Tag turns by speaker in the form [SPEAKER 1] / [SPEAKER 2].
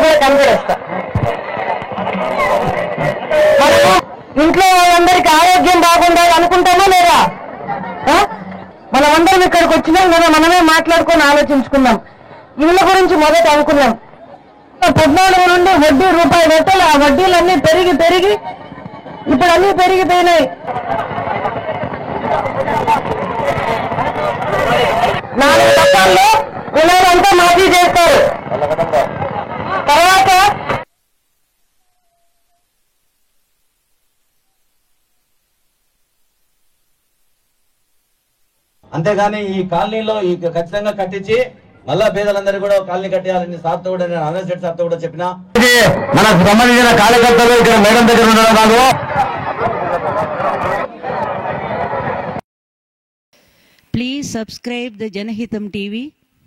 [SPEAKER 1] కూడా కనిపెడేస్తా. మనము ఇంట్లో వాళ్ళందరికీ ఆరోగ్యం బాగుండాలి అనుకుంటామా లేదా? మనమందరం ఇక్కడికి వచ్చినాం కదా, మనమే మాట్లాడుకొని ఆలోచించుకున్నాం. ఇళ్ళ గురించి మొదట అనుకున్నాం. 14 నుండి వడ్డీ రూపాయి పెట్టాలి. ఆ వడ్డీలన్నీ పెరిగి పెరిగి ఇప్పుడు అన్నీ పెరిగిపోయినాయి. 4 రకాల్లో రుణాలంతా మాఫీ చేస్తారు. తర్వాత
[SPEAKER 2] అంతేగాని ఈ కాలనీలో ఈ ఖచ్చితంగా కట్టించి మళ్ళా పేదలందరూ కూడా కాలనీ కట్టేయాలని సార్తో కూడా నేను అనంత్ సార్తో కూడా చెప్పిన.
[SPEAKER 3] మనకు సంబంధించిన కార్యకర్తలు ఇక్కడ మేడం దగ్గర ఉండడం కాదు.
[SPEAKER 4] Please subscribe the Janahitam TV.